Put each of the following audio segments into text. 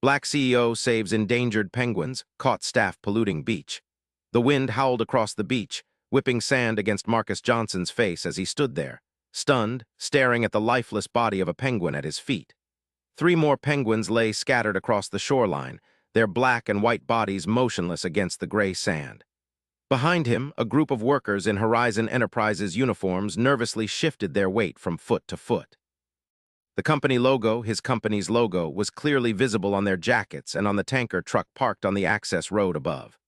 Black CEO saves endangered penguins, caught staff polluting beach. The wind howled across the beach, whipping sand against Marcus Johnson's face as he stood there, stunned, staring at the lifeless body of a penguin at his feet. 3 more penguins lay scattered across the shoreline, their black and white bodies motionless against the gray sand. Behind him, a group of workers in Horizon Enterprises uniforms nervously shifted their weight from foot to foot. The company logo, his company's logo, was clearly visible on their jackets and on the tanker truck parked on the access road above.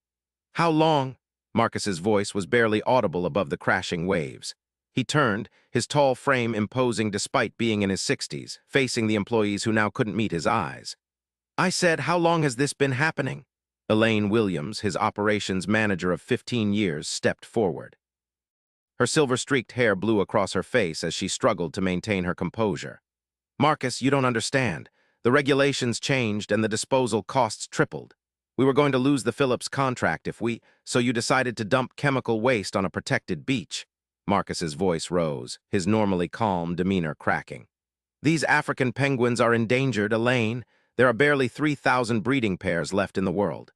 "How long?" Marcus's voice was barely audible above the crashing waves. He turned, his tall frame imposing despite being in his 60s, facing the employees who now couldn't meet his eyes. "I said, how long has this been happening?" Elaine Williams, his operations manager of 15 years, stepped forward. Her silver-streaked hair blew across her face as she struggled to maintain her composure. "Marcus, you don't understand. The regulations changed and the disposal costs tripled. We were going to lose the Phillips contract so you decided to dump chemical waste on a protected beach." Marcus's voice rose, his normally calm demeanor cracking. "These African penguins are endangered, Elaine. There are barely 3,000 breeding pairs left in the world."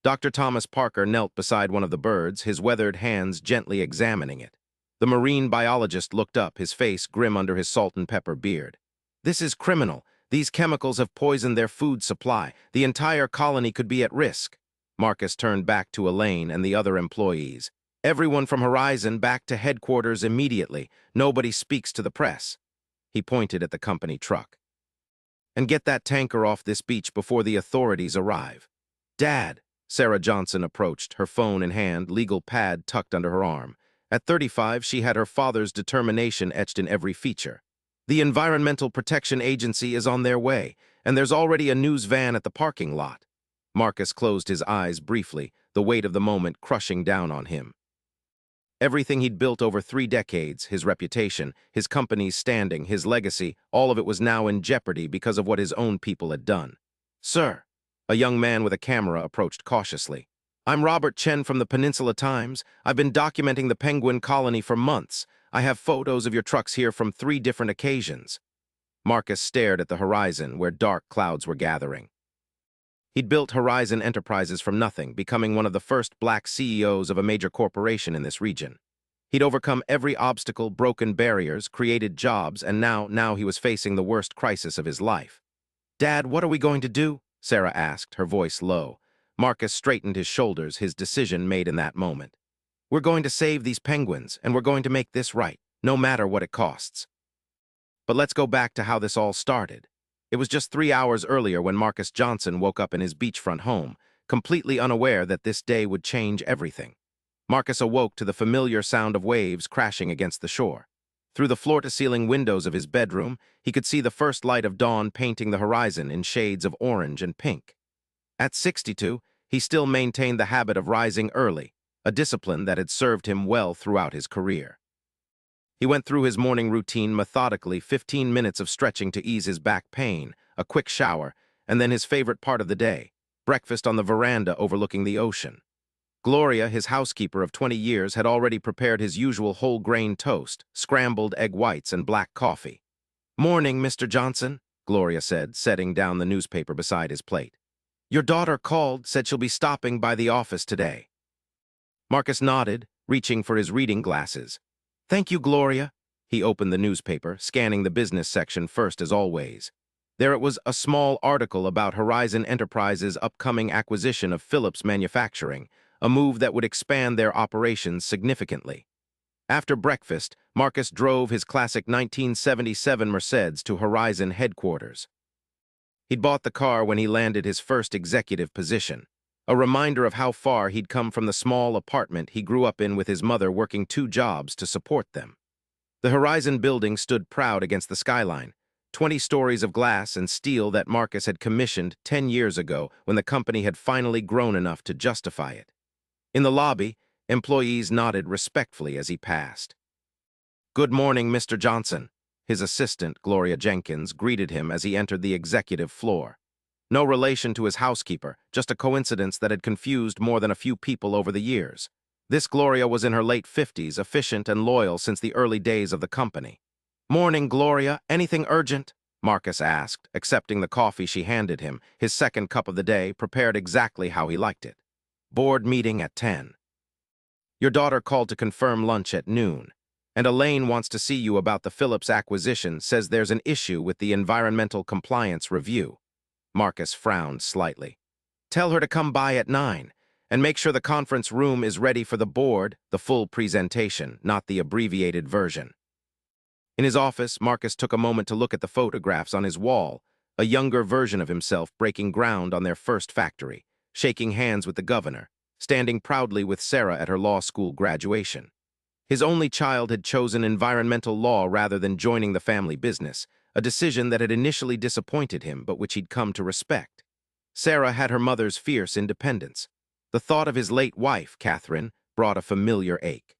Dr. Thomas Parker knelt beside one of the birds, his weathered hands gently examining it. The marine biologist looked up, his face grim under his salt and pepper beard. "This is criminal. These chemicals have poisoned their food supply. The entire colony could be at risk." Marcus turned back to Elaine and the other employees. "Everyone from Horizon back to headquarters immediately. Nobody speaks to the press." He pointed at the company truck. "And get that tanker off this beach before the authorities arrive." "Dad," Sarah Johnson approached, her phone in hand, legal pad tucked under her arm. At 35, she had her father's determination etched in every feature. "The Environmental Protection Agency is on their way, and there's already a news van at the parking lot." Marcus closed his eyes briefly, the weight of the moment crushing down on him. Everything he'd built over 3 decades, his reputation, his company's standing, his legacy, all of it was now in jeopardy because of what his own people had done. "Sir," a young man with a camera approached cautiously. "I'm Robert Chen from the Peninsula Times. I've been documenting the penguin colony for months. I have photos of your trucks here from 3 different occasions." Marcus stared at the horizon where dark clouds were gathering. He'd built Horizon Enterprises from nothing, becoming one of the first black CEOs of a major corporation in this region. He'd overcome every obstacle, broken barriers, created jobs, and now he was facing the worst crisis of his life. "Dad, what are we going to do?" Sarah asked, her voice low. Marcus straightened his shoulders, his decision made in that moment. "We're going to save these penguins, and we're going to make this right, no matter what it costs." But let's go back to how this all started. It was just 3 hours earlier when Marcus Johnson woke up in his beachfront home, completely unaware that this day would change everything. Marcus awoke to the familiar sound of waves crashing against the shore. Through the floor-to-ceiling windows of his bedroom, he could see the first light of dawn painting the horizon in shades of orange and pink. At 62, he still maintained the habit of rising early, a discipline that had served him well throughout his career. He went through his morning routine methodically, 15 minutes of stretching to ease his back pain, a quick shower, and then his favorite part of the day, breakfast on the veranda overlooking the ocean. Gloria, his housekeeper of 20 years, had already prepared his usual whole-grain toast, scrambled egg whites, and black coffee. "Morning, Mr. Johnson," Gloria said, setting down the newspaper beside his plate. "Your daughter called, said she'll be stopping by the office today." Marcus nodded, reaching for his reading glasses. "Thank you, Gloria." He opened the newspaper, scanning the business section first as always. There it was, a small article about Horizon Enterprises' upcoming acquisition of Phillips Manufacturing, a move that would expand their operations significantly. After breakfast, Marcus drove his classic 1977 Mercedes to Horizon headquarters. He'd bought the car when he landed his first executive position, a reminder of how far he'd come from the small apartment he grew up in with his mother working 2 jobs to support them. The Horizon building stood proud against the skyline, 20 stories of glass and steel that Marcus had commissioned 10 years ago when the company had finally grown enough to justify it. In the lobby, employees nodded respectfully as he passed. "Good morning, Mr. Johnson." His assistant, Gloria Jenkins, greeted him as he entered the executive floor. No relation to his housekeeper, just a coincidence that had confused more than a few people over the years. This Gloria was in her late 50s, efficient and loyal since the early days of the company. "Morning, Gloria. Anything urgent?" Marcus asked, accepting the coffee she handed him, his second cup of the day, prepared exactly how he liked it. Board meeting at 10. Your daughter called to confirm lunch at noon, and Elaine wants to see you about the Phillips acquisition, says there's an issue with the environmental compliance review. Marcus frowned slightly. Tell her to come by at 9, and make sure the conference room is ready for the board, the full presentation, not the abbreviated version. In his office, Marcus took a moment to look at the photographs on his wall, a younger version of himself breaking ground on their first factory, shaking hands with the governor, standing proudly with Sarah at her law school graduation. His only child had chosen environmental law rather than joining the family business, a decision that had initially disappointed him but which he'd come to respect. Sarah had her mother's fierce independence. The thought of his late wife, Catherine, brought a familiar ache.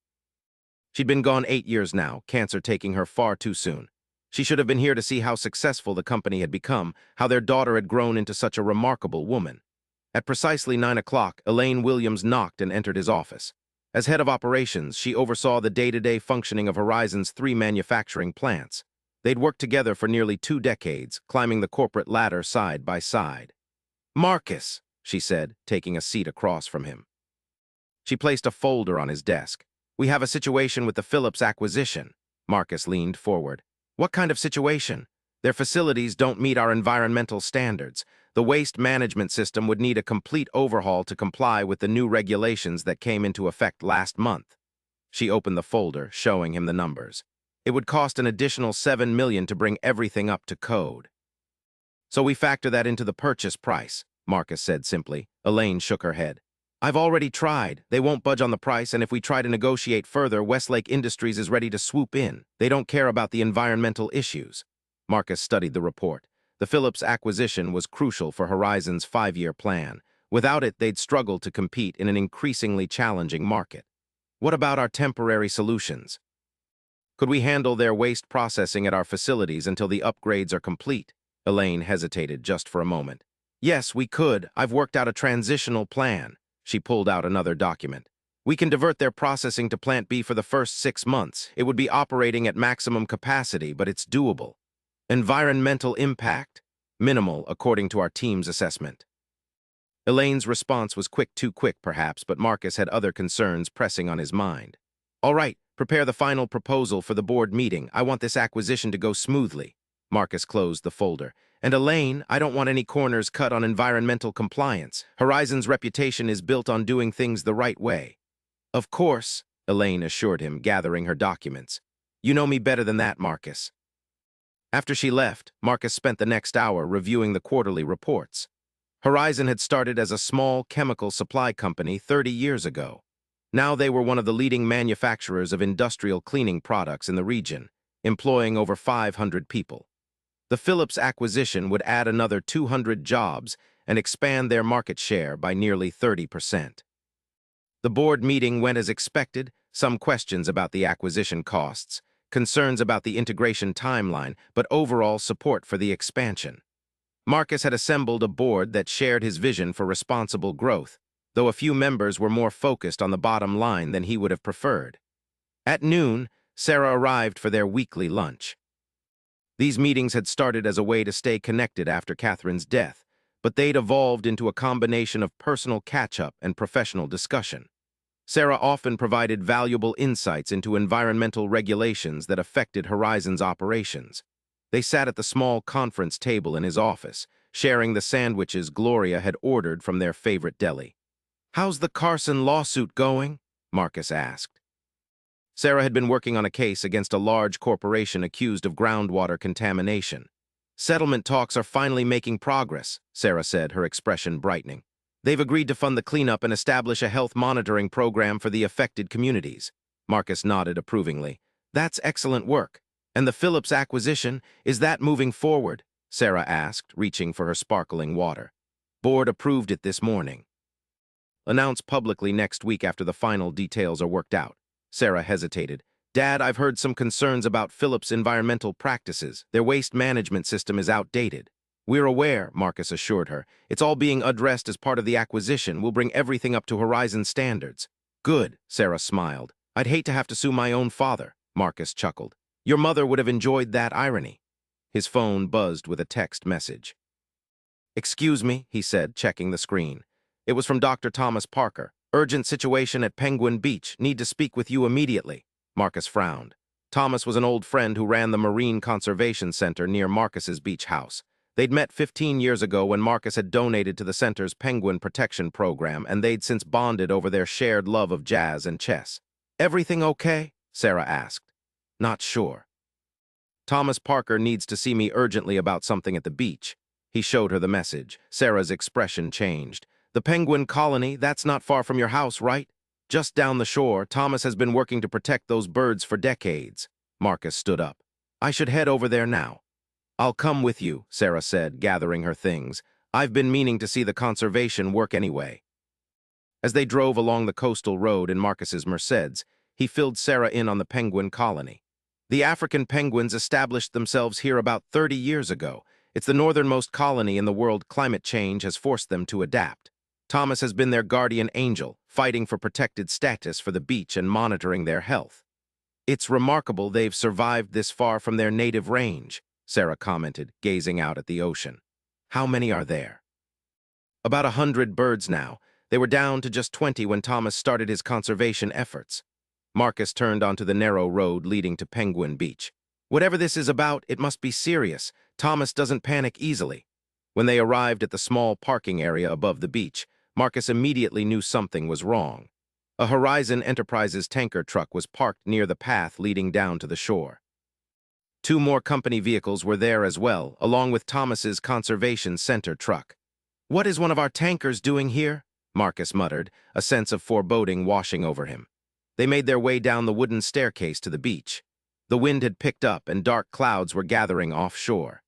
She'd been gone 8 years now, cancer taking her far too soon. She should have been here to see how successful the company had become, how their daughter had grown into such a remarkable woman. At precisely 9 o'clock, Elaine Williams knocked and entered his office. As head of operations, she oversaw the day-to-day functioning of Horizon's 3 manufacturing plants. They'd worked together for nearly 2 decades, climbing the corporate ladder side by side. Marcus, she said, taking a seat across from him. She placed a folder on his desk. We have a situation with the Phillips acquisition. Marcus leaned forward. What kind of situation? Their facilities don't meet our environmental standards. The waste management system would need a complete overhaul to comply with the new regulations that came into effect last month. She opened the folder, showing him the numbers. It would cost an additional $7 million to bring everything up to code. So we factor that into the purchase price, Marcus said simply. Elaine shook her head. I've already tried. They won't budge on the price, and if we try to negotiate further, Westlake Industries is ready to swoop in. They don't care about the environmental issues. Marcus studied the report. The Phillips acquisition was crucial for Horizon's 5-year plan. Without it, they'd struggle to compete in an increasingly challenging market. What about our temporary solutions? Could we handle their waste processing at our facilities until the upgrades are complete? Elaine hesitated just for a moment. Yes, we could. I've worked out a transitional plan. She pulled out another document. We can divert their processing to Plant B for the first 6 months. It would be operating at maximum capacity, but it's doable. Environmental impact? Minimal, according to our team's assessment. Elaine's response was too quick perhaps, but Marcus had other concerns pressing on his mind. All right, prepare the final proposal for the board meeting. I want this acquisition to go smoothly. Marcus closed the folder. And Elaine, I don't want any corners cut on environmental compliance. Horizon's reputation is built on doing things the right way. Of course, Elaine assured him, gathering her documents. You know me better than that, Marcus. After she left, Marcus spent the next hour reviewing the quarterly reports. Horizon had started as a small chemical supply company 30 years ago. Now they were one of the leading manufacturers of industrial cleaning products in the region, employing over 500 people. The Phillips acquisition would add another 200 jobs and expand their market share by nearly 30%. The board meeting went as expected, some questions about the acquisition costs, concerns about the integration timeline, but overall support for the expansion. Marcus had assembled a board that shared his vision for responsible growth, though a few members were more focused on the bottom line than he would have preferred. At noon, Sarah arrived for their weekly lunch. These meetings had started as a way to stay connected after Catherine's death, but they'd evolved into a combination of personal catch-up and professional discussion. Sarah often provided valuable insights into environmental regulations that affected Horizon's operations. They sat at the small conference table in his office, sharing the sandwiches Gloria had ordered from their favorite deli. How's the Carson lawsuit going? Marcus asked. Sarah had been working on a case against a large corporation accused of groundwater contamination. Settlement talks are finally making progress, Sarah said, her expression brightening. They've agreed to fund the cleanup and establish a health monitoring program for the affected communities. Marcus nodded approvingly. That's excellent work. And the Phillips acquisition, is that moving forward? Sarah asked, reaching for her sparkling water. Board approved it this morning. Announced publicly next week after the final details are worked out. Sarah hesitated. Dad, I've heard some concerns about Phillips' environmental practices. Their waste management system is outdated. We're aware, Marcus assured her. It's all being addressed as part of the acquisition. We'll bring everything up to Horizon standards. Good, Sarah smiled. I'd hate to have to sue my own father, Marcus chuckled. Your mother would have enjoyed that irony. His phone buzzed with a text message. "Excuse me," he said, checking the screen. It was from Dr. Thomas Parker. "Urgent situation at Penguin Beach. Need to speak with you immediately." Marcus frowned. Thomas was an old friend who ran the Marine Conservation Center near Marcus's beach house. They'd met 15 years ago when Marcus had donated to the center's penguin protection program, and they'd since bonded over their shared love of jazz and chess. "Everything okay?" Sarah asked. "Not sure." "Thomas Parker needs to see me urgently about something at the beach." He showed her the message. Sarah's expression changed. "The penguin colony, that's not far from your house, right?" "Just down the shore. Thomas has been working to protect those birds for decades." Marcus stood up. "I should head over there now." "I'll come with you," Sarah said, gathering her things. "I've been meaning to see the conservation work anyway." As they drove along the coastal road in Marcus's Mercedes, he filled Sarah in on the penguin colony. "The African penguins established themselves here about 30 years ago. It's the northernmost colony in the world. Climate change has forced them to adapt. Thomas has been their guardian angel, fighting for protected status for the beach and monitoring their health. It's remarkable they've survived this far from their native range," Sarah commented, gazing out at the ocean. "How many are there?" "About 100 birds now. They were down to just 20 when Thomas started his conservation efforts." Marcus turned onto the narrow road leading to Penguin Beach. "Whatever this is about, it must be serious. Thomas doesn't panic easily." When they arrived at the small parking area above the beach, Marcus immediately knew something was wrong. A Horizon Enterprises tanker truck was parked near the path leading down to the shore. 2 more company vehicles were there as well, along with Thomas's conservation center truck. "What is one of our tankers doing here?" Marcus muttered, a sense of foreboding washing over him. They made their way down the wooden staircase to the beach. The wind had picked up and dark clouds were gathering offshore.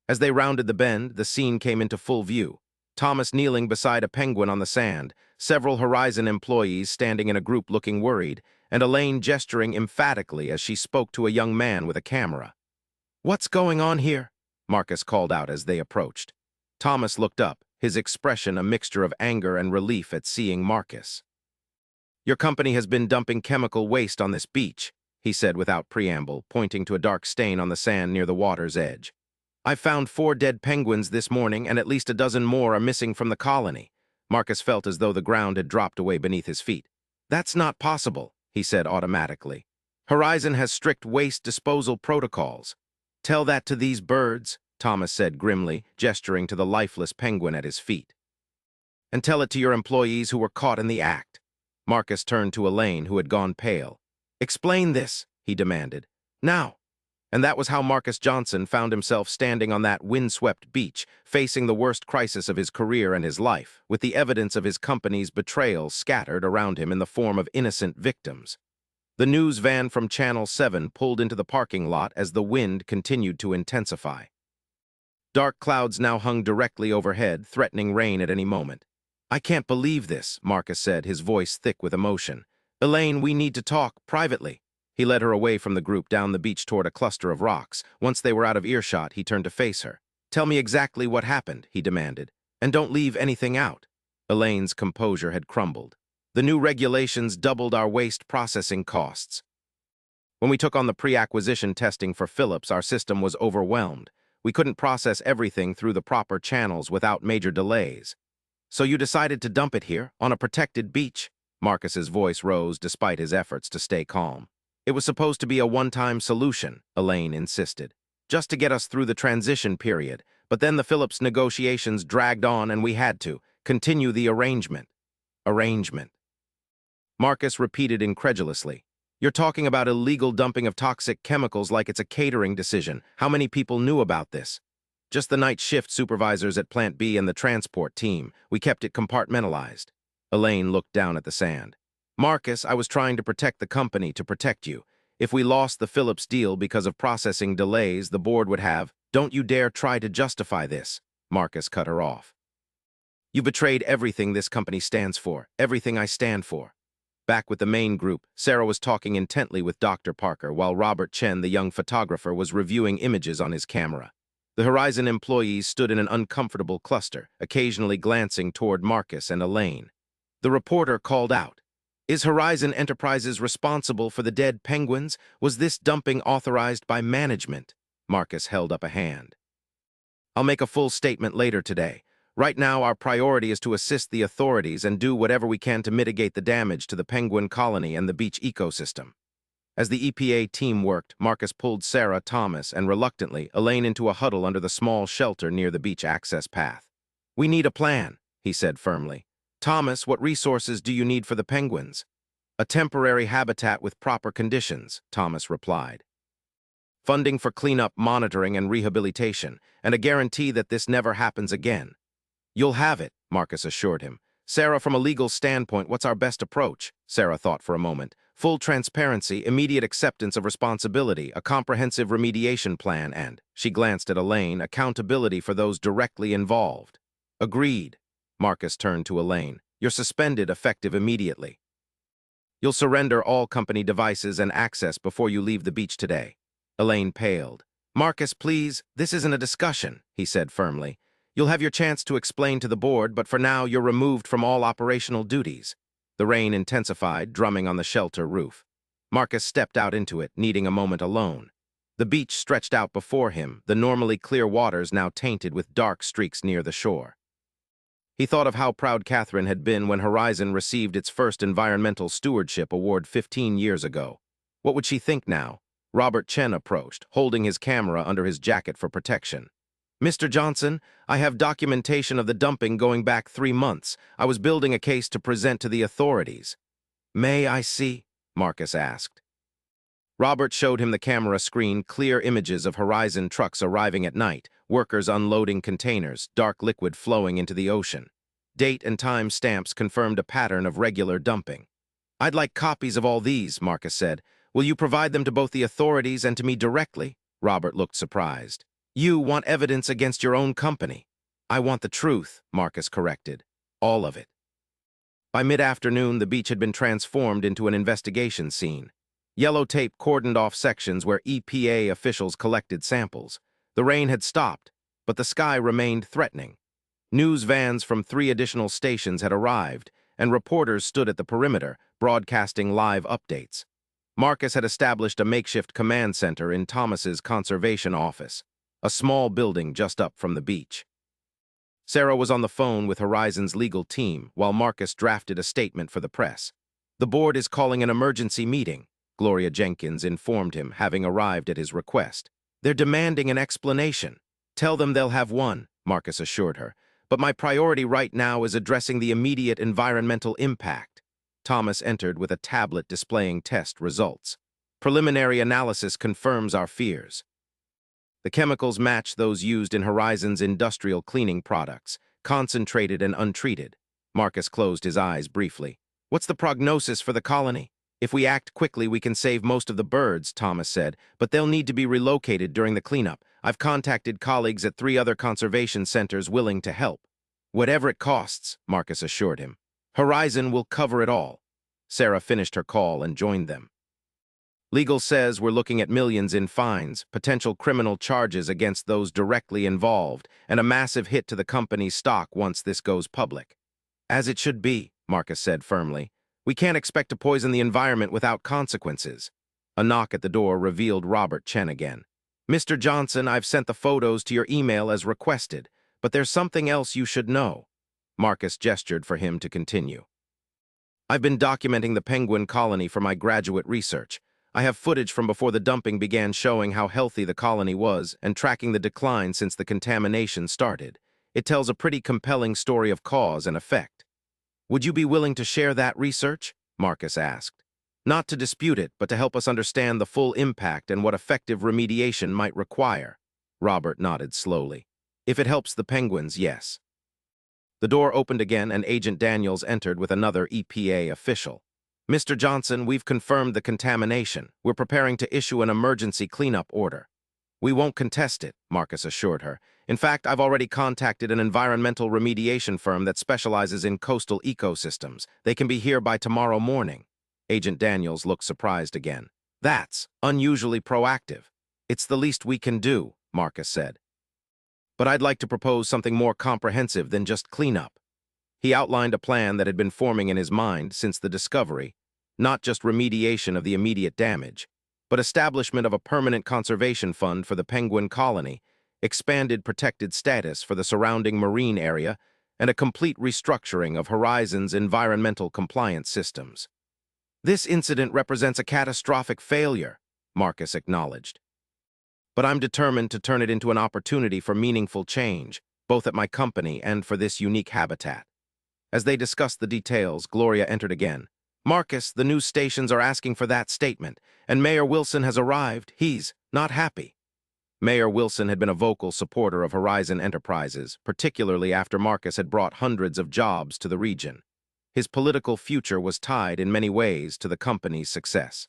As they rounded the bend, the scene came into full view. Thomas kneeling beside a penguin on the sand, several Horizon employees standing in a group looking worried, and Elaine gesturing emphatically as she spoke to a young man with a camera. "What's going on here?" Marcus called out as they approached. Thomas looked up, his expression a mixture of anger and relief at seeing Marcus. "Your company has been dumping chemical waste on this beach," he said without preamble, pointing to a dark stain on the sand near the water's edge. "I've found 4 dead penguins this morning, and at least a dozen more are missing from the colony." Marcus felt as though the ground had dropped away beneath his feet. "That's not possible," he said automatically. "Horizon has strict waste disposal protocols." "Tell that to these birds," Thomas said grimly, gesturing to the lifeless penguin at his feet. "And tell it to your employees who were caught in the act." Marcus turned to Elaine, who had gone pale. "Explain this," he demanded. "Now." And that was how Marcus Johnson found himself standing on that windswept beach, facing the worst crisis of his career and his life, with the evidence of his company's betrayal scattered around him in the form of innocent victims. The news van from Channel 7 pulled into the parking lot as the wind continued to intensify. Dark clouds now hung directly overhead, threatening rain at any moment. "I can't believe this," Marcus said, his voice thick with emotion. "Elaine, we need to talk, privately." He led her away from the group down the beach toward a cluster of rocks. Once they were out of earshot, he turned to face her. "Tell me exactly what happened," he demanded, "and don't leave anything out." Elaine's composure had crumbled. "The new regulations doubled our waste processing costs. When we took on the pre-acquisition testing for Phillips, our system was overwhelmed. We couldn't process everything through the proper channels without major delays. So you decided to dump it here, on a protected beach?" Marcus's voice rose despite his efforts to stay calm. "It was supposed to be a one-time solution," Elaine insisted, "just to get us through the transition period, but then the Phillips negotiations dragged on and we had to continue the arrangement." "Arrangement?" Marcus repeated incredulously. "You're talking about illegal dumping of toxic chemicals like it's a catering decision. How many people knew about this?" "Just the night shift supervisors at Plant B and the transport team. We kept it compartmentalized." Elaine looked down at the sand. "Marcus, I was trying to protect the company, to protect you. If we lost the Phillips deal because of processing delays, the board would have—" "Don't you dare try to justify this," Marcus cut her off. "You betrayed everything this company stands for, everything I stand for." Back with the main group, Sarah was talking intently with Dr. Parker, while Robert Chen, the young photographer, was reviewing images on his camera. The Horizon employees stood in an uncomfortable cluster, occasionally glancing toward Marcus and Elaine. The reporter called out, "Is Horizon Enterprises responsible for the dead penguins? Was this dumping authorized by management?" Marcus held up a hand. I'll make a full statement later today. Right now, our priority is to assist the authorities and do whatever we can to mitigate the damage to the penguin colony and the beach ecosystem. As the EPA team worked, Marcus pulled Sarah, Thomas, and reluctantly, Elaine into a huddle under the small shelter near the beach access path. We need a plan, he said firmly. Thomas, what resources do you need for the penguins? A temporary habitat with proper conditions, Thomas replied. Funding for cleanup, monitoring, and rehabilitation, and a guarantee that this never happens again. You'll have it, Marcus assured him. Sarah, from a legal standpoint, what's our best approach? Sarah thought for a moment. Full transparency, immediate acceptance of responsibility, a comprehensive remediation plan, and, she glanced at Elaine, accountability for those directly involved. Agreed. Marcus turned to Elaine. You're suspended, effective immediately. You'll surrender all company devices and access before you leave the beach today. Elaine paled. Marcus, please, this isn't a discussion, he said firmly. You'll have your chance to explain to the board, but for now you're removed from all operational duties. The rain intensified, drumming on the shelter roof. Marcus stepped out into it, needing a moment alone. The beach stretched out before him, the normally clear waters now tainted with dark streaks near the shore. He thought of how proud Catherine had been when Horizon received its first Environmental Stewardship Award 15 years ago. What would she think now? Robert Chen approached, holding his camera under his jacket for protection. Mr. Johnson, I have documentation of the dumping going back 3 months. I was building a case to present to the authorities. May I see? Marcus asked. Robert showed him the camera screen, clear images of Horizon trucks arriving at night, workers unloading containers, dark liquid flowing into the ocean. Date and time stamps confirmed a pattern of regular dumping. I'd like copies of all these, Marcus said. Will you provide them to both the authorities and to me directly? Robert looked surprised. You want evidence against your own company. I want the truth, Marcus corrected. All of it. By mid-afternoon, the beach had been transformed into an investigation scene. Yellow tape cordoned off sections where EPA officials collected samples. The rain had stopped, but the sky remained threatening. News vans from 3 additional stations had arrived, and reporters stood at the perimeter, broadcasting live updates. Marcus had established a makeshift command center in Thomas's conservation office, a small building just up from the beach. Sarah was on the phone with Horizon's legal team while Marcus drafted a statement for the press. The board is calling an emergency meeting, Gloria Jenkins informed him, having arrived at his request. They're demanding an explanation. Tell them they'll have one, Marcus assured her. But my priority right now is addressing the immediate environmental impact. Thomas entered with a tablet displaying test results. Preliminary analysis confirms our fears. The chemicals match those used in Horizon's industrial cleaning products, concentrated and untreated. Marcus closed his eyes briefly. What's the prognosis for the colony? If we act quickly, we can save most of the birds, Thomas said, but they'll need to be relocated during the cleanup. I've contacted colleagues at 3 other conservation centers willing to help. Whatever it costs, Marcus assured him. Horizon will cover it all. Sarah finished her call and joined them. Legal says we're looking at millions in fines, potential criminal charges against those directly involved, and a massive hit to the company's stock once this goes public. As it should be, Marcus said firmly. We can't expect to poison the environment without consequences. A knock at the door revealed Robert Chen again. Mr. Johnson, I've sent the photos to your email as requested, but there's something else you should know. Marcus gestured for him to continue. I've been documenting the penguin colony for my graduate research. I have footage from before the dumping began showing how healthy the colony was and tracking the decline since the contamination started. It tells a pretty compelling story of cause and effect. Would you be willing to share that research? Marcus asked. Not to dispute it, but to help us understand the full impact and what effective remediation might require. Robert nodded slowly. If it helps the penguins, yes. The door opened again and Agent Daniels entered with another EPA official. Mr. Johnson, we've confirmed the contamination. We're preparing to issue an emergency cleanup order. We won't contest it, Marcus assured her. In fact, I've already contacted an environmental remediation firm that specializes in coastal ecosystems. They can be here by tomorrow morning. Agent Daniels looked surprised again. That's unusually proactive. It's the least we can do, Marcus said. But I'd like to propose something more comprehensive than just cleanup. He outlined a plan that had been forming in his mind since the discovery, not just remediation of the immediate damage. but establishment of a permanent conservation fund for the penguin colony, expanded protected status for the surrounding marine area, and a complete restructuring of Horizon's environmental compliance systems. This incident represents a catastrophic failure, Marcus acknowledged. But I'm determined to turn it into an opportunity for meaningful change, both at my company and for this unique habitat. As they discussed the details, Gloria entered again. Marcus, the news stations are asking for that statement, and Mayor Wilson has arrived. He's not happy. Mayor Wilson had been a vocal supporter of Horizon Enterprises, particularly after Marcus had brought hundreds of jobs to the region. His political future was tied in many ways to the company's success.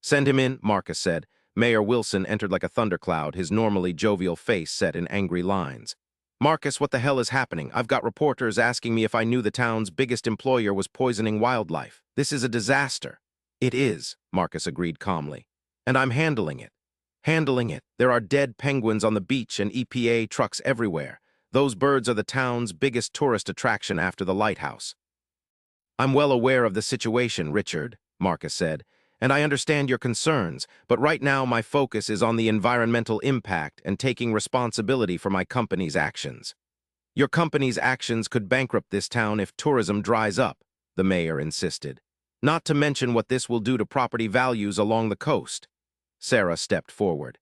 Send him in, Marcus said. Mayor Wilson entered like a thundercloud, his normally jovial face set in angry lines. Marcus, what the hell is happening? I've got reporters asking me if I knew the town's biggest employer was poisoning wildlife. This is a disaster. It is, Marcus agreed calmly. And I'm handling it. Handling it. There are dead penguins on the beach and EPA trucks everywhere. Those birds are the town's biggest tourist attraction after the lighthouse. I'm well aware of the situation, Richard, Marcus said, and I understand your concerns, but right now my focus is on the environmental impact and taking responsibility for my company's actions. Your company's actions could bankrupt this town if tourism dries up, the mayor insisted. Not to mention what this will do to property values along the coast. Sarah stepped forward.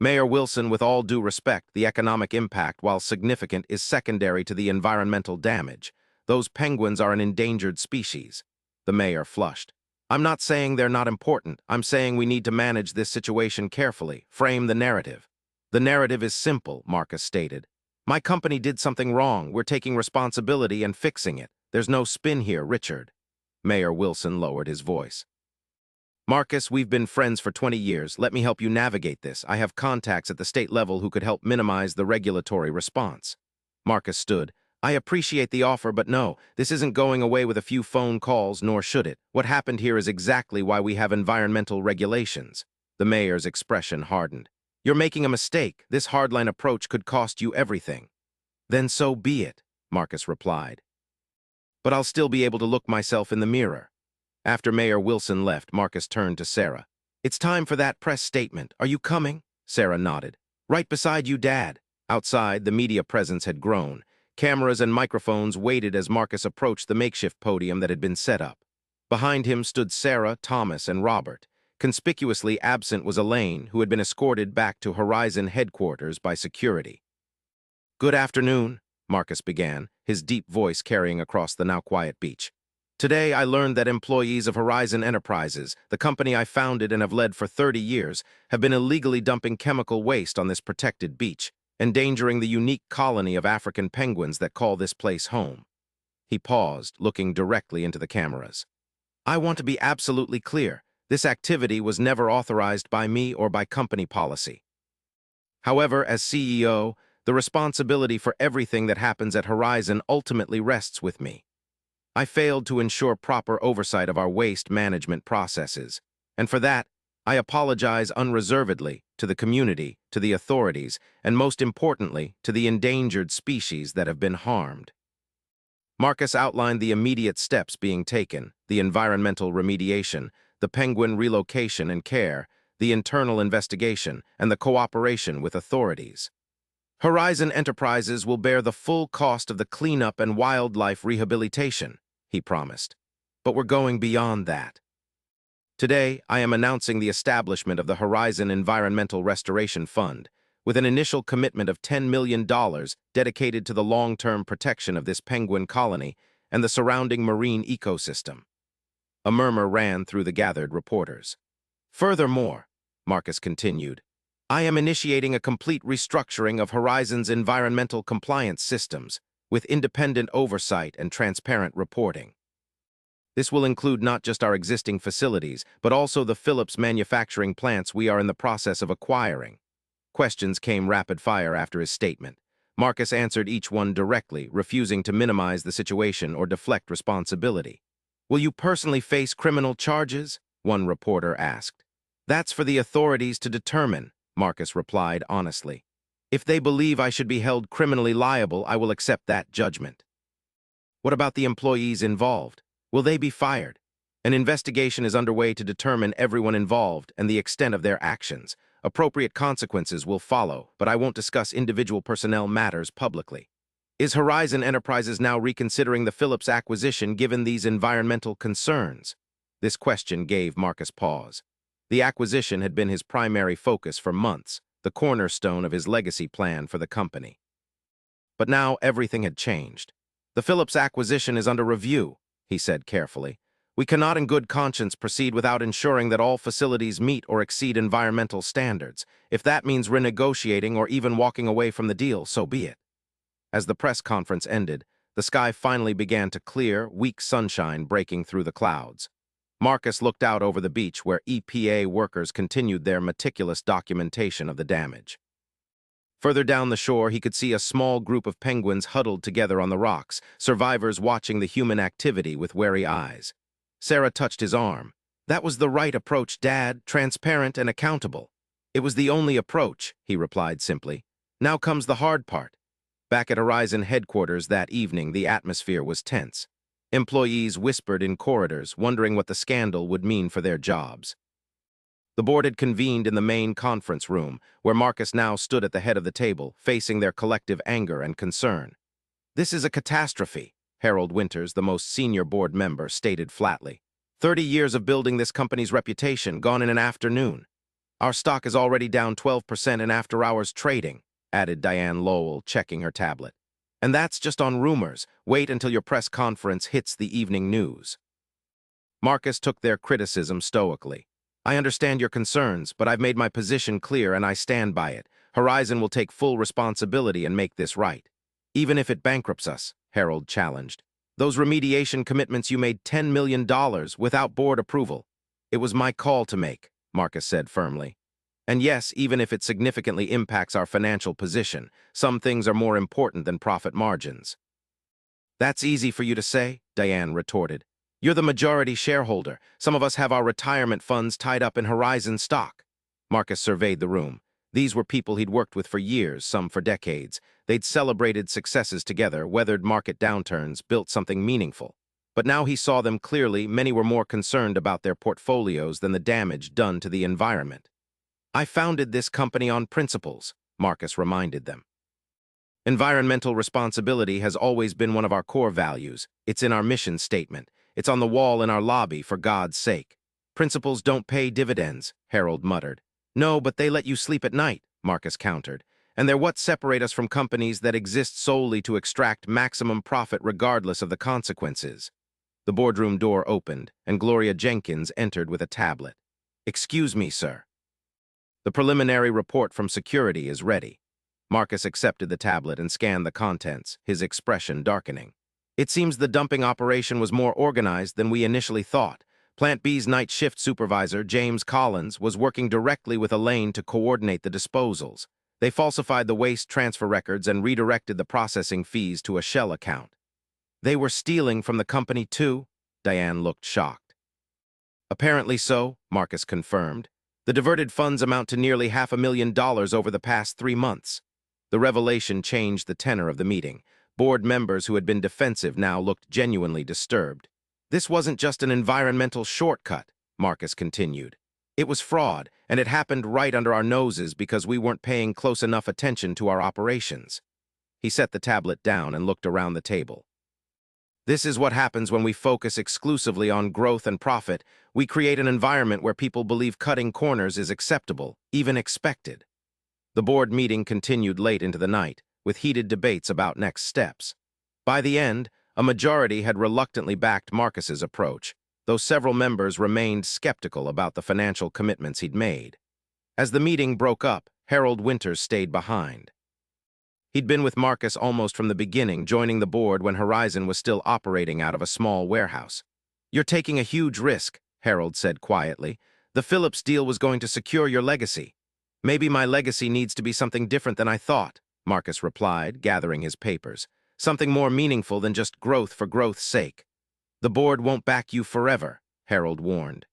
Mayor Wilson, with all due respect, the economic impact, while significant, is secondary to the environmental damage. Those penguins are an endangered species. The mayor flushed. I'm not saying they're not important. I'm saying we need to manage this situation carefully, frame the narrative. The narrative is simple, Marcus stated. My company did something wrong. We're taking responsibility and fixing it. There's no spin here, Richard. Mayor Wilson lowered his voice. Marcus, we've been friends for 20 years. Let me help you navigate this. I have contacts at the state level who could help minimize the regulatory response. Marcus stood. I appreciate the offer, but no, this isn't going away with a few phone calls, nor should it. What happened here is exactly why we have environmental regulations. The mayor's expression hardened. You're making a mistake. This hardline approach could cost you everything. Then so be it, Marcus replied. But I'll still be able to look myself in the mirror. After Mayor Wilson left, Marcus turned to Sarah. It's time for that press statement. Are you coming? Sarah nodded. Right beside you, Dad. Outside, the media presence had grown. Cameras and microphones waited as Marcus approached the makeshift podium that had been set up. Behind him stood Sarah, Thomas, and Robert. Conspicuously absent was Elaine, who had been escorted back to Horizon headquarters by security. Good afternoon, Marcus began, his deep voice carrying across the now quiet beach. Today, I learned that employees of Horizon Enterprises, the company I founded and have led for 30 years, have been illegally dumping chemical waste on this protected beach, endangering the unique colony of African penguins that call this place home. He paused, looking directly into the cameras. I want to be absolutely clear. This activity was never authorized by me or by company policy. However, as CEO, the responsibility for everything that happens at Horizon ultimately rests with me. I failed to ensure proper oversight of our waste management processes, and for that, I apologize unreservedly to the community, to the authorities, and most importantly, to the endangered species that have been harmed. Marcus outlined the immediate steps being taken, the environmental remediation, the penguin relocation and care, the internal investigation, and the cooperation with authorities. Horizon Enterprises will bear the full cost of the cleanup and wildlife rehabilitation, he promised. But we're going beyond that. Today, I am announcing the establishment of the Horizon Environmental Restoration Fund, with an initial commitment of $10 million dedicated to the long-term protection of this penguin colony and the surrounding marine ecosystem. A murmur ran through the gathered reporters. Furthermore, Marcus continued, I am initiating a complete restructuring of Horizon's environmental compliance systems, with independent oversight and transparent reporting. This will include not just our existing facilities, but also the Phillips manufacturing plants we are in the process of acquiring. Questions came rapid fire after his statement. Marcus answered each one directly, refusing to minimize the situation or deflect responsibility. Will you personally face criminal charges? One reporter asked. That's for the authorities to determine, Marcus replied honestly. If they believe I should be held criminally liable, I will accept that judgment. What about the employees involved? Will they be fired? An investigation is underway to determine everyone involved and the extent of their actions. Appropriate consequences will follow, but I won't discuss individual personnel matters publicly. Is Horizon Enterprises now reconsidering the Phillips acquisition given these environmental concerns? This question gave Marcus pause. The acquisition had been his primary focus for months, the cornerstone of his legacy plan for the company. But now everything had changed. The Phillips acquisition is under review, he said carefully. We cannot in good conscience proceed without ensuring that all facilities meet or exceed environmental standards. If that means renegotiating or even walking away from the deal, so be it. As the press conference ended, the sky finally began to clear, weak sunshine breaking through the clouds. Marcus looked out over the beach where EPA workers continued their meticulous documentation of the damage. Further down the shore, he could see a small group of penguins huddled together on the rocks, survivors watching the human activity with wary eyes. Sarah touched his arm. That was the right approach, Dad, transparent and accountable. It was the only approach, he replied simply. Now comes the hard part. Back at Horizon headquarters that evening, the atmosphere was tense. Employees whispered in corridors, wondering what the scandal would mean for their jobs. The board had convened in the main conference room, where Marcus now stood at the head of the table, facing their collective anger and concern. This is a catastrophe, Harold Winters, the most senior board member, stated flatly. 30 years of building this company's reputation gone in an afternoon. Our stock is already down 12% in after-hours trading, added Diane Lowell, checking her tablet. And that's just on rumors. Wait until your press conference hits the evening news. Marcus took their criticism stoically. I understand your concerns, but I've made my position clear and I stand by it. Horizon will take full responsibility and make this right. Even if it bankrupts us, Harold challenged. Those remediation commitments you made $10 million without board approval. It was my call to make, Marcus said firmly. And yes, even if it significantly impacts our financial position, some things are more important than profit margins. That's easy for you to say, Diane retorted. You're the majority shareholder. Some of us have our retirement funds tied up in Horizon stock. Marcus surveyed the room. These were people he'd worked with for years, some for decades. They'd celebrated successes together, weathered market downturns, built something meaningful. But now he saw them clearly. Many were more concerned about their portfolios than the damage done to the environment. I founded this company on principles, Marcus reminded them. Environmental responsibility has always been one of our core values. It's in our mission statement. It's on the wall in our lobby, for God's sake. Principles don't pay dividends, Harold muttered. No, but they let you sleep at night, Marcus countered. And they're what separate us from companies that exist solely to extract maximum profit regardless of the consequences. The boardroom door opened, and Gloria Jenkins entered with a tablet. Excuse me, sir. The preliminary report from security is ready. Marcus accepted the tablet and scanned the contents, his expression darkening. It seems the dumping operation was more organized than we initially thought. Plant B's night shift supervisor, James Collins, was working directly with Elaine to coordinate the disposals. They falsified the waste transfer records and redirected the processing fees to a shell account. They were stealing from the company too? Diane looked shocked. Apparently so, Marcus confirmed. The diverted funds amount to nearly $500,000 over the past 3 months. The revelation changed the tenor of the meeting. Board members who had been defensive now looked genuinely disturbed. This wasn't just an environmental shortcut, Marcus continued. It was fraud, and it happened right under our noses because we weren't paying close enough attention to our operations. He set the tablet down and looked around the table. This is what happens when we focus exclusively on growth and profit. We create an environment where people believe cutting corners is acceptable, even expected. The board meeting continued late into the night, with heated debates about next steps. By the end, a majority had reluctantly backed Marcus's approach, though several members remained skeptical about the financial commitments he'd made. As the meeting broke up, Harold Winters stayed behind. He'd been with Marcus almost from the beginning, joining the board when Horizon was still operating out of a small warehouse. You're taking a huge risk, Harold said quietly. The Phillips deal was going to secure your legacy. Maybe my legacy needs to be something different than I thought, Marcus replied, gathering his papers. Something more meaningful than just growth for growth's sake. The board won't back you forever, Harold warned.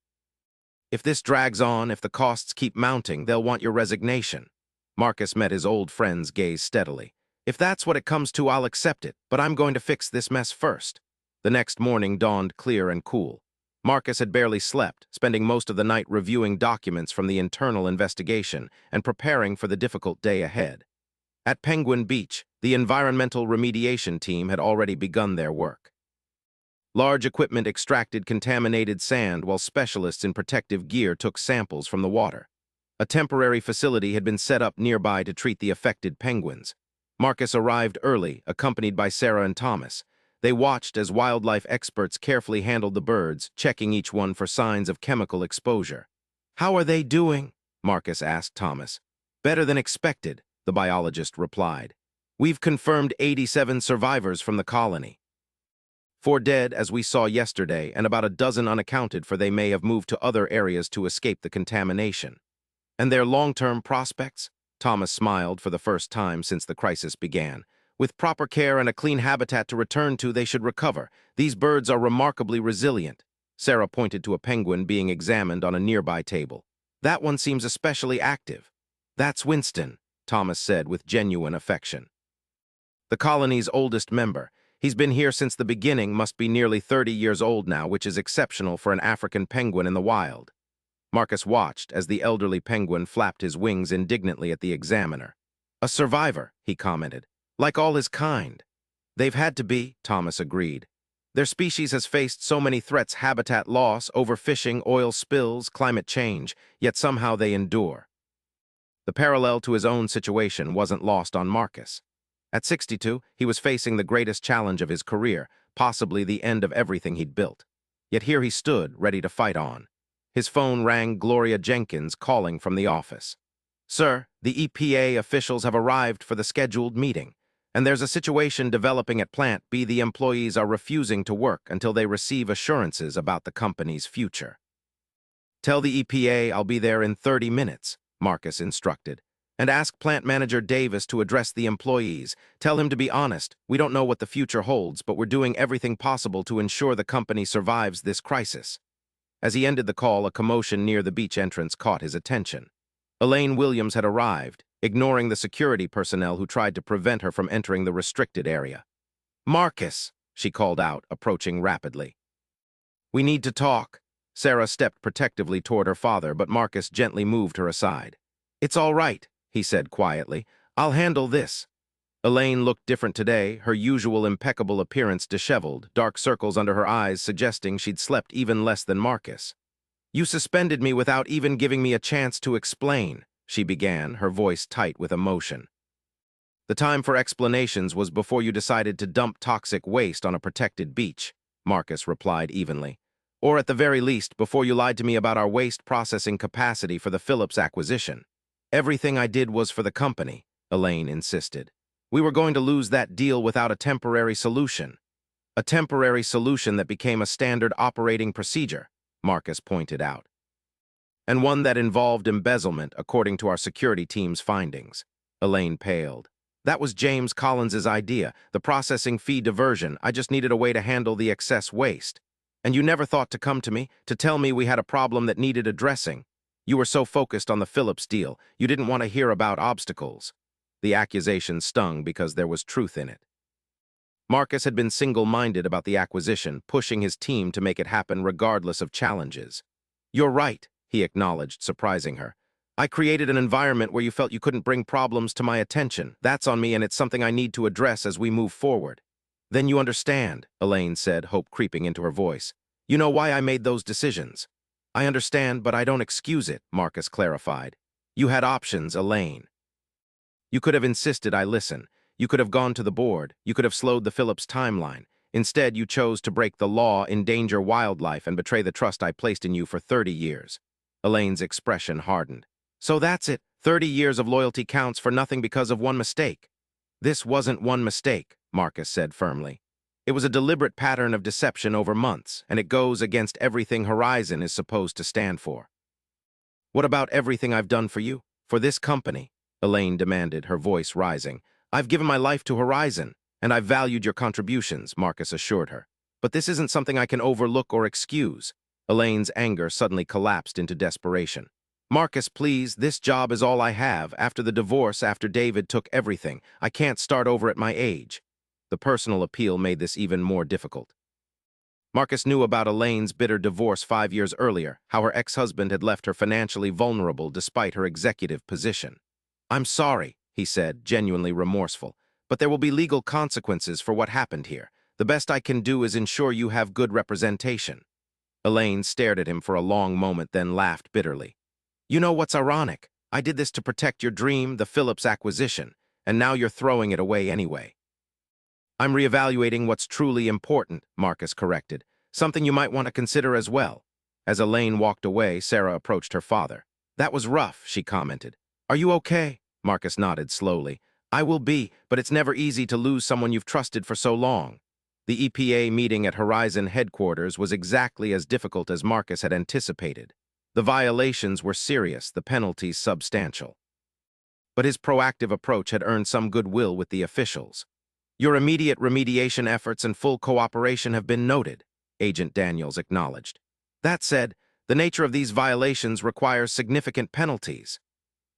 If this drags on, if the costs keep mounting, they'll want your resignation. Marcus met his old friend's gaze steadily. If that's what it comes to, I'll accept it, but I'm going to fix this mess first. The next morning dawned clear and cool. Marcus had barely slept, spending most of the night reviewing documents from the internal investigation and preparing for the difficult day ahead. At Penguin Beach, the environmental remediation team had already begun their work. Large equipment extracted contaminated sand while specialists in protective gear took samples from the water. A temporary facility had been set up nearby to treat the affected penguins. Marcus arrived early, accompanied by Sarah and Thomas. They watched as wildlife experts carefully handled the birds, checking each one for signs of chemical exposure. "How are they doing?" Marcus asked Thomas. "Better than expected," the biologist replied. "We've confirmed 87 survivors from the colony. 4 dead, as we saw yesterday, and about a dozen unaccounted for. They may have moved to other areas to escape the contamination." "And their long-term prospects?" Thomas smiled for the first time since the crisis began. "With proper care and a clean habitat to return to, they should recover. These birds are remarkably resilient." Sarah pointed to a penguin being examined on a nearby table. "That one seems especially active." "That's Winston," Thomas said with genuine affection. "The colony's oldest member. He's been here since the beginning, must be nearly 30 years old now, which is exceptional for an African penguin in the wild." Marcus watched as the elderly penguin flapped his wings indignantly at the examiner. "A survivor," he commented, "like all his kind." "They've had to be," Thomas agreed. "Their species has faced so many threats: habitat loss, overfishing, oil spills, climate change, yet somehow they endure." The parallel to his own situation wasn't lost on Marcus. At 62, he was facing the greatest challenge of his career, possibly the end of everything he'd built. Yet here he stood, ready to fight on. His phone rang. Gloria Jenkins calling from the office. "Sir, the EPA officials have arrived for the scheduled meeting, and there's a situation developing at Plant B. The employees are refusing to work until they receive assurances about the company's future." "Tell the EPA I'll be there in 30 minutes, Marcus instructed. "And ask Plant Manager Davis to address the employees. Tell him to be honest. We don't know what the future holds, but we're doing everything possible to ensure the company survives this crisis." As he ended the call, a commotion near the beach entrance caught his attention. Elaine Williams had arrived, ignoring the security personnel who tried to prevent her from entering the restricted area. "Marcus," she called out, approaching rapidly. "We need to talk." Sarah stepped protectively toward her father, but Marcus gently moved her aside. "It's all right," he said quietly. "I'll handle this." Elaine looked different today, her usual impeccable appearance disheveled, dark circles under her eyes suggesting she'd slept even less than Marcus. "You suspended me without even giving me a chance to explain," she began, her voice tight with emotion. "The time for explanations was before you decided to dump toxic waste on a protected beach," Marcus replied evenly. "Or at the very least, before you lied to me about our waste processing capacity for the Phillips acquisition." "Everything I did was for the company," Elaine insisted. "We were going to lose that deal without a temporary solution." "A temporary solution that became a standard operating procedure," Marcus pointed out. "And one that involved embezzlement, according to our security team's findings." Elaine paled. "That was James Collins's idea, the processing fee diversion. I just needed a way to handle the excess waste. And you never thought to come to me, to tell me we had a problem that needed addressing. You were so focused on the Phillips deal, you didn't want to hear about obstacles." The accusation stung because there was truth in it. Marcus had been single-minded about the acquisition, pushing his team to make it happen regardless of challenges. "You're right," he acknowledged, surprising her. "I created an environment where you felt you couldn't bring problems to my attention. That's on me, and it's something I need to address as we move forward." "Then you understand," Elaine said, hope creeping into her voice. "You know why I made those decisions." "I understand, but I don't excuse it," Marcus clarified. "You had options, Elaine. You could have insisted I listen. You could have gone to the board. You could have slowed the Phillips timeline. Instead, you chose to break the law, endanger wildlife, and betray the trust I placed in you for 30 years. Elaine's expression hardened. "So that's it. 30 years of loyalty counts for nothing because of one mistake." "This wasn't one mistake," Marcus said firmly. "It was a deliberate pattern of deception over months, and it goes against everything Horizon is supposed to stand for." "What about everything I've done for you? For this company?" Elaine demanded, her voice rising. "I've given my life to Horizon, and I've valued your contributions," Marcus assured her. "But this isn't something I can overlook or excuse." Elaine's anger suddenly collapsed into desperation. "Marcus, please, this job is all I have. After the divorce, after David took everything, I can't start over at my age." The personal appeal made this even more difficult. Marcus knew about Elaine's bitter divorce 5 years earlier, how her ex-husband had left her financially vulnerable despite her executive position. "I'm sorry," he said, genuinely remorseful, "but there will be legal consequences for what happened here. The best I can do is ensure you have good representation." Elaine stared at him for a long moment, then laughed bitterly. "You know what's ironic? I did this to protect your dream, the Phillips acquisition, and now you're throwing it away anyway." "I'm reevaluating what's truly important," Marcus corrected. "Something you might want to consider as well." As Elaine walked away, Sarah approached her father. "That was rough," she commented. "Are you okay?" Marcus nodded slowly. "I will be, but it's never easy to lose someone you've trusted for so long." The EPA meeting at Horizon headquarters was exactly as difficult as Marcus had anticipated. The violations were serious, the penalties substantial. But his proactive approach had earned some goodwill with the officials. "Your immediate remediation efforts and full cooperation have been noted," Agent Daniels acknowledged. "That said, the nature of these violations requires significant penalties."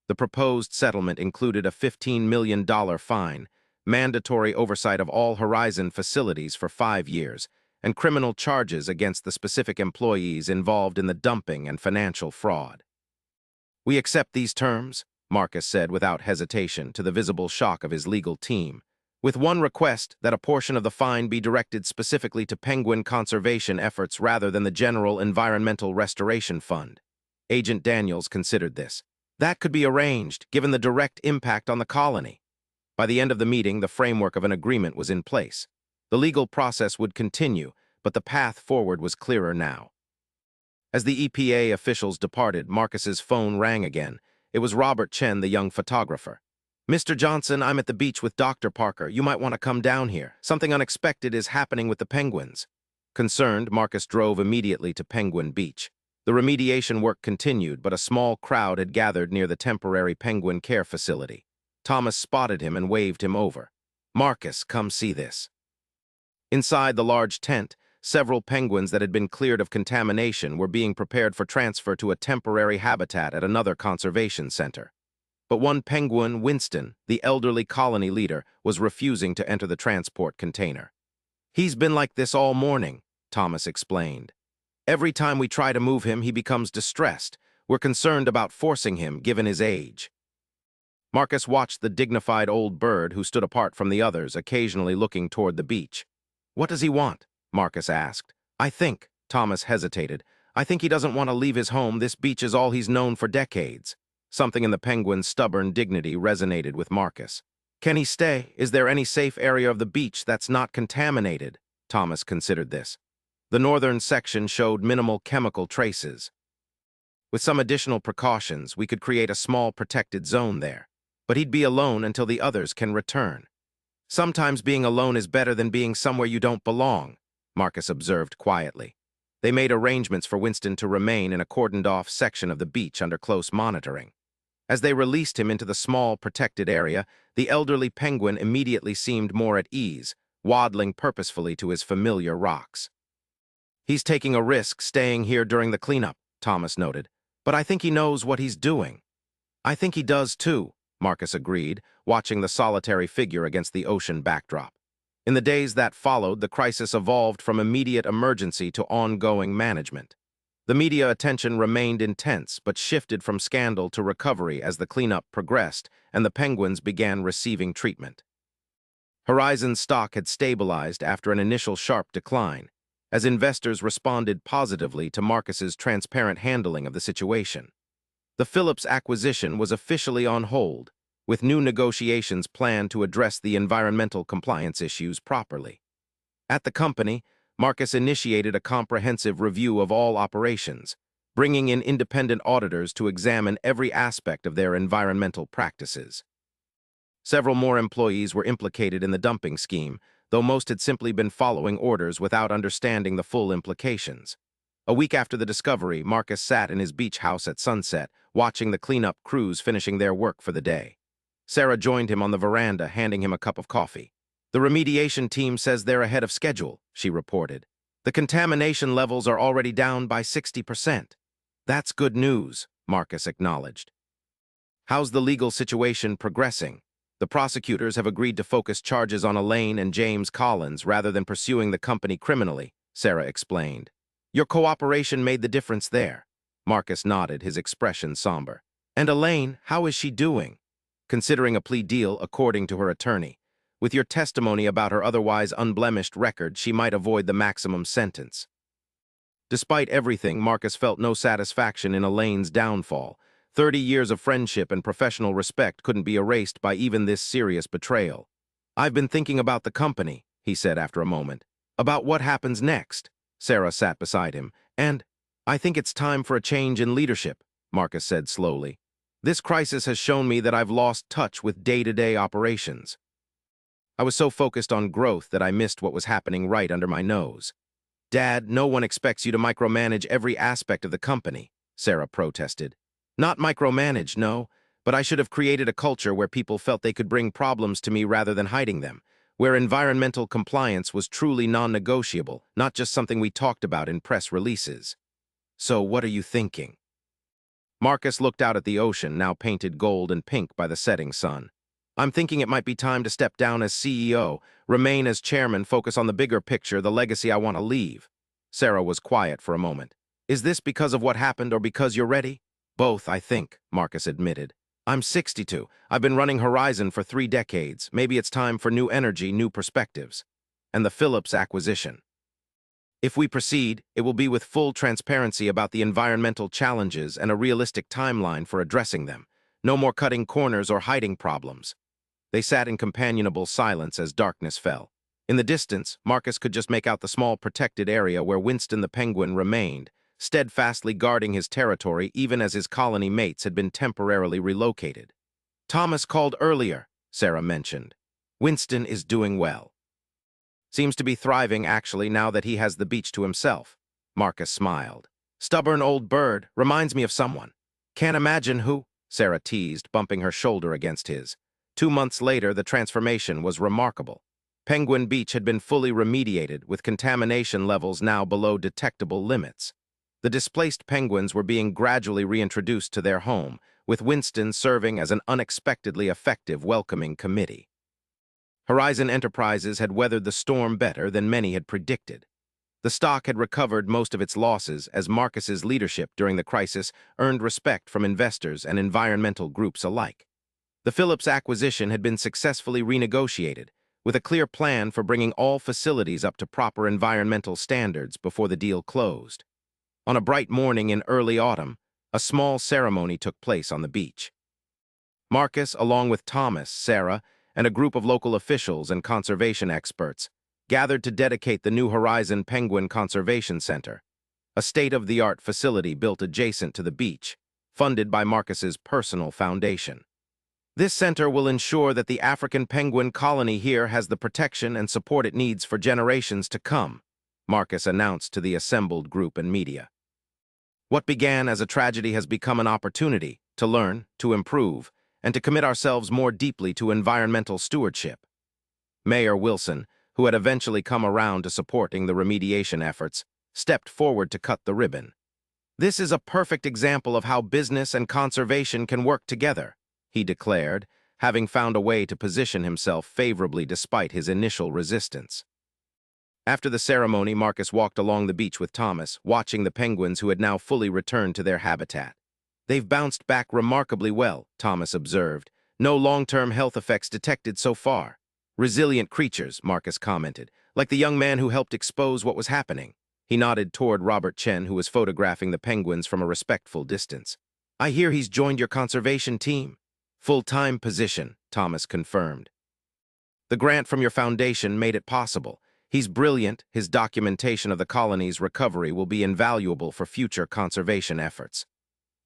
The proposed settlement included a $15 million fine, mandatory oversight of all Horizon facilities for 5 years, and criminal charges against the specific employees involved in the dumping and financial fraud. "We accept these terms," Marcus said without hesitation, to the visible shock of his legal team, "with one request that a portion of the fine be directed specifically to penguin conservation efforts rather than the general Environmental Restoration Fund." Agent Daniels considered this. "That could be arranged, given the direct impact on the colony." By the end of the meeting, the framework of an agreement was in place. The legal process would continue, but the path forward was clearer now. As the EPA officials departed, Marcus's phone rang again. It was Robert Chen, the young photographer. "Mr. Johnson, I'm at the beach with Dr. Parker. You might want to come down here. Something unexpected is happening with the penguins." Concerned, Marcus drove immediately to Penguin Beach. The remediation work continued, but a small crowd had gathered near the temporary penguin care facility. Thomas spotted him and waved him over. "Marcus, come see this." Inside the large tent, several penguins that had been cleared of contamination were being prepared for transfer to a temporary habitat at another conservation center. But one penguin, Winston, the elderly colony leader, was refusing to enter the transport container. "He's been like this all morning," Thomas explained. "Every time we try to move him, he becomes distressed. We're concerned about forcing him, given his age." Marcus watched the dignified old bird who stood apart from the others, occasionally looking toward the beach. "What does he want?" Marcus asked. Thomas hesitated. "I think he doesn't want to leave his home. This beach is all he's known for decades." Something in the penguin's stubborn dignity resonated with Marcus. "Can he stay? Is there any safe area of the beach that's not contaminated?" Thomas considered this. The northern section showed minimal chemical traces. "With some additional precautions, we could create a small protected zone there. But he'd be alone until the others can return." "Sometimes being alone is better than being somewhere you don't belong," Marcus observed quietly. They made arrangements for Winston to remain in a cordoned-off section of the beach under close monitoring. As they released him into the small, protected area, the elderly penguin immediately seemed more at ease, waddling purposefully to his familiar rocks. "He's taking a risk staying here during the cleanup," Thomas noted. "But I think he knows what he's doing." "I think he does too," Marcus agreed, watching the solitary figure against the ocean backdrop. In the days that followed, the crisis evolved from immediate emergency to ongoing management. The media attention remained intense, but shifted from scandal to recovery as the cleanup progressed and the penguins began receiving treatment. Horizon's stock had stabilized after an initial sharp decline, as investors responded positively to Marcus's transparent handling of the situation. The Phillips acquisition was officially on hold, with new negotiations planned to address the environmental compliance issues properly. At the company, Marcus initiated a comprehensive review of all operations, bringing in independent auditors to examine every aspect of their environmental practices. Several more employees were implicated in the dumping scheme, though most had simply been following orders without understanding the full implications. A week after the discovery, Marcus sat in his beach house at sunset, watching the cleanup crews finishing their work for the day. Sarah joined him on the veranda, handing him a cup of coffee. "The remediation team says they're ahead of schedule," she reported. "The contamination levels are already down by 60%. "That's good news," Marcus acknowledged. "How's the legal situation progressing?" "The prosecutors have agreed to focus charges on Elaine and James Collins rather than pursuing the company criminally," Sarah explained. Your cooperation made the difference there. Marcus nodded, his expression somber. And Elaine, how is she doing? Considering a plea deal, according to her attorney. With your testimony about her otherwise unblemished record, she might avoid the maximum sentence. Despite everything, Marcus felt no satisfaction in Elaine's downfall. 30 years of friendship and professional respect couldn't be erased by even this serious betrayal. I've been thinking about the company, he said after a moment. About what happens next. Sarah sat beside him. And I think it's time for a change in leadership, Marcus said slowly. This crisis has shown me that I've lost touch with day-to-day operations. I was so focused on growth that I missed what was happening right under my nose. Dad, no one expects you to micromanage every aspect of the company, Sarah protested. Not micromanage, no, but I should have created a culture where people felt they could bring problems to me rather than hiding them, where environmental compliance was truly non-negotiable, not just something we talked about in press releases. So what are you thinking? Marcus looked out at the ocean, now painted gold and pink by the setting sun. I'm thinking it might be time to step down as CEO, remain as chairman, focus on the bigger picture, the legacy I want to leave. Sarah was quiet for a moment. Is this because of what happened or because you're ready? Both, I think, Marcus admitted. I'm 62. I've been running Horizon for 3 decades. Maybe it's time for new energy, new perspectives. And the Phillips acquisition. If we proceed, it will be with full transparency about the environmental challenges and a realistic timeline for addressing them. No more cutting corners or hiding problems. They sat in companionable silence as darkness fell. In the distance, Marcus could just make out the small protected area where Winston the penguin remained, steadfastly guarding his territory even as his colony mates had been temporarily relocated. Thomas called earlier, Sarah mentioned. Winston is doing well. Seems to be thriving, actually, now that he has the beach to himself. Marcus smiled. Stubborn old bird, reminds me of someone. Can't imagine who, Sarah teased, bumping her shoulder against his. 2 months later, the transformation was remarkable. Penguin Beach had been fully remediated, with contamination levels now below detectable limits. The displaced penguins were being gradually reintroduced to their home, with Winston serving as an unexpectedly effective welcoming committee. Horizon Enterprises had weathered the storm better than many had predicted. The stock had recovered most of its losses as Marcus's leadership during the crisis earned respect from investors and environmental groups alike. The Phillips acquisition had been successfully renegotiated, with a clear plan for bringing all facilities up to proper environmental standards before the deal closed. On a bright morning in early autumn, a small ceremony took place on the beach. Marcus, along with Thomas, Sarah, and a group of local officials and conservation experts, gathered to dedicate the New Horizon Penguin Conservation Center, a state-of-the-art facility built adjacent to the beach, funded by Marcus's personal foundation. This center will ensure that the African penguin colony here has the protection and support it needs for generations to come, Marcus announced to the assembled group and media. What began as a tragedy has become an opportunity to learn, to improve, and to commit ourselves more deeply to environmental stewardship. Mayor Wilson, who had eventually come around to supporting the remediation efforts, stepped forward to cut the ribbon. This is a perfect example of how business and conservation can work together, he declared, having found a way to position himself favorably despite his initial resistance. After the ceremony, Marcus walked along the beach with Thomas, watching the penguins who had now fully returned to their habitat. They've bounced back remarkably well, Thomas observed. No long-term health effects detected so far. Resilient creatures, Marcus commented, like the young man who helped expose what was happening. He nodded toward Robert Chen, who was photographing the penguins from a respectful distance. I hear he's joined your conservation team. Full-time position, Thomas confirmed. The grant from your foundation made it possible. He's brilliant. His documentation of the colony's recovery will be invaluable for future conservation efforts.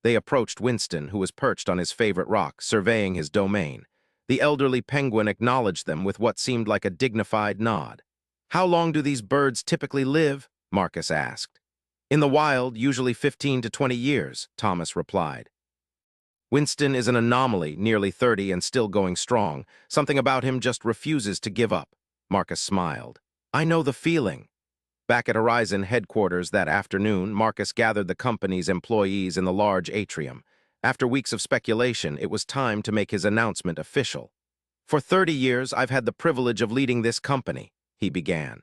They approached Winston, who was perched on his favorite rock, surveying his domain. The elderly penguin acknowledged them with what seemed like a dignified nod. How long do these birds typically live? Marcus asked. In the wild, usually 15 to 20 years, Thomas replied. Winston is an anomaly, nearly 30 and still going strong. Something about him just refuses to give up. Marcus smiled. I know the feeling. Back at Horizon headquarters that afternoon, Marcus gathered the company's employees in the large atrium. After weeks of speculation, it was time to make his announcement official. For 30 years, I've had the privilege of leading this company, he began.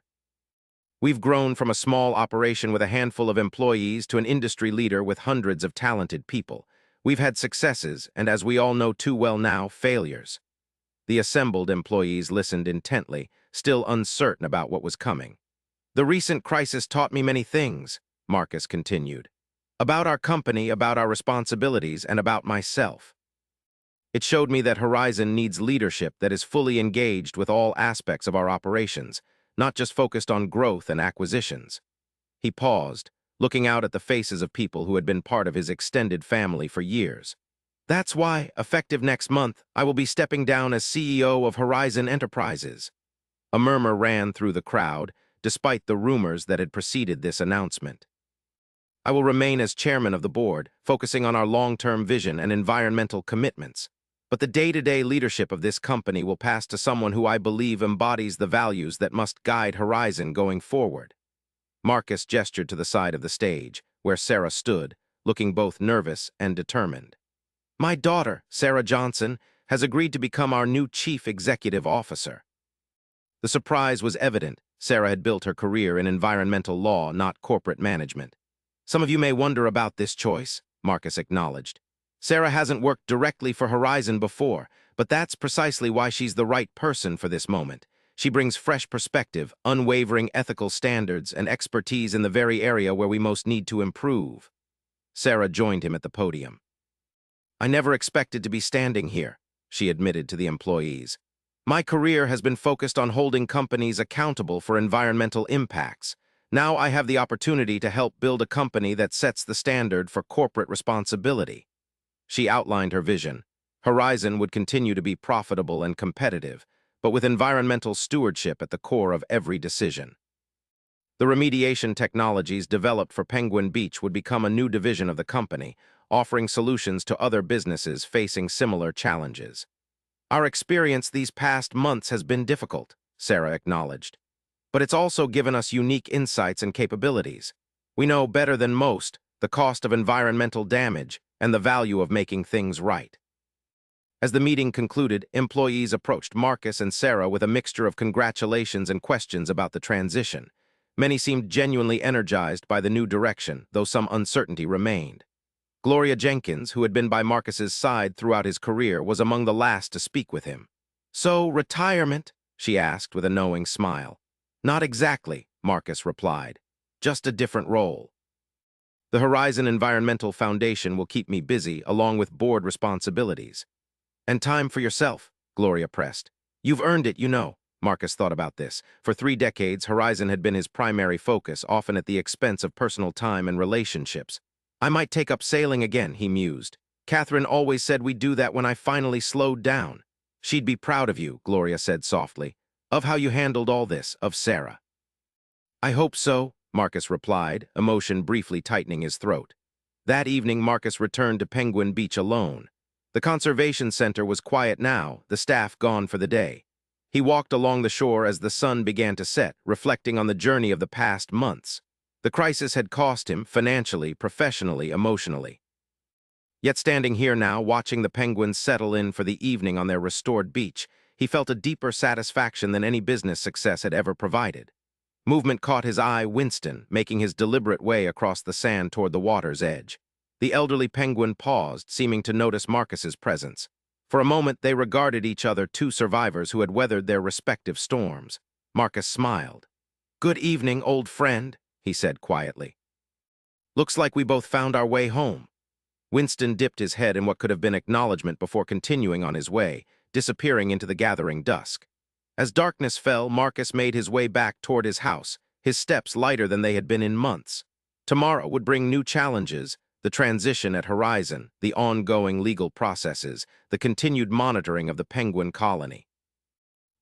We've grown from a small operation with a handful of employees to an industry leader with hundreds of talented people. We've had successes, and as we all know too well now, failures. The assembled employees listened intently, still uncertain about what was coming. The recent crisis taught me many things, Marcus continued. About our company, about our responsibilities, and about myself. It showed me that Horizon needs leadership that is fully engaged with all aspects of our operations, not just focused on growth and acquisitions. He paused, looking out at the faces of people who had been part of his extended family for years. That's why, effective next month, I will be stepping down as CEO of Horizon Enterprises. A murmur ran through the crowd, despite the rumors that had preceded this announcement. I will remain as chairman of the board, focusing on our long-term vision and environmental commitments. But the day-to-day leadership of this company will pass to someone who I believe embodies the values that must guide Horizon going forward. Marcus gestured to the side of the stage, where Sarah stood, looking both nervous and determined. My daughter, Sarah Johnson, has agreed to become our new chief executive officer. The surprise was evident. Sarah had built her career in environmental law, not corporate management. Some of you may wonder about this choice, Marcus acknowledged. Sarah hasn't worked directly for Horizon before, but that's precisely why she's the right person for this moment. She brings fresh perspective, unwavering ethical standards, and expertise in the very area where we most need to improve. Sarah joined him at the podium. I never expected to be standing here, she admitted to the employees. My career has been focused on holding companies accountable for environmental impacts. Now I have the opportunity to help build a company that sets the standard for corporate responsibility. She outlined her vision. Horizon would continue to be profitable and competitive, but with environmental stewardship at the core of every decision. The remediation technologies developed for Penguin Beach would become a new division of the company, offering solutions to other businesses facing similar challenges. Our experience these past months has been difficult, Sarah acknowledged. But it's also given us unique insights and capabilities. We know better than most the cost of environmental damage and the value of making things right. As the meeting concluded, employees approached Marcus and Sarah with a mixture of congratulations and questions about the transition. Many seemed genuinely energized by the new direction, though some uncertainty remained. Gloria Jenkins, who had been by Marcus's side throughout his career, was among the last to speak with him. So, retirement? She asked with a knowing smile. Not exactly, Marcus replied. Just a different role. The Horizon Environmental Foundation will keep me busy, along with board responsibilities. And time for yourself, Gloria pressed. You've earned it, you know. Marcus thought about this. For 3 decades, Horizon had been his primary focus, often at the expense of personal time and relationships. I might take up sailing again, he mused. Catherine always said we'd do that when I finally slowed down. She'd be proud of you, Gloria said softly. Of how you handled all this, of Sarah. I hope so, Marcus replied, emotion briefly tightening his throat. That evening, Marcus returned to Penguin Beach alone. The conservation center was quiet now, the staff gone for the day. He walked along the shore as the sun began to set, reflecting on the journey of the past months. The crisis had cost him, financially, professionally, emotionally. Yet standing here now, watching the penguins settle in for the evening on their restored beach, he felt a deeper satisfaction than any business success had ever provided. Movement caught his eye. Winston, making his deliberate way across the sand toward the water's edge. The elderly penguin paused, seeming to notice Marcus's presence. For a moment, they regarded each other, 2 survivors who had weathered their respective storms. Marcus smiled. Good evening, old friend, he said quietly. Looks like we both found our way home. Winston dipped his head in what could have been acknowledgement before continuing on his way, disappearing into the gathering dusk. As darkness fell, Marcus made his way back toward his house, his steps lighter than they had been in months. Tomorrow would bring new challenges, the transition at Horizon, the ongoing legal processes, the continued monitoring of the penguin colony.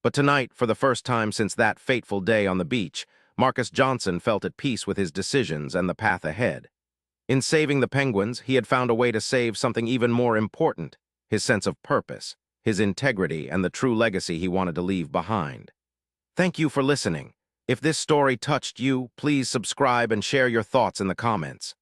But tonight, for the first time since that fateful day on the beach, Marcus Johnson felt at peace with his decisions and the path ahead. In saving the penguins, he had found a way to save something even more important, his sense of purpose, his integrity, and the true legacy he wanted to leave behind. Thank you for listening. If this story touched you, please subscribe and share your thoughts in the comments.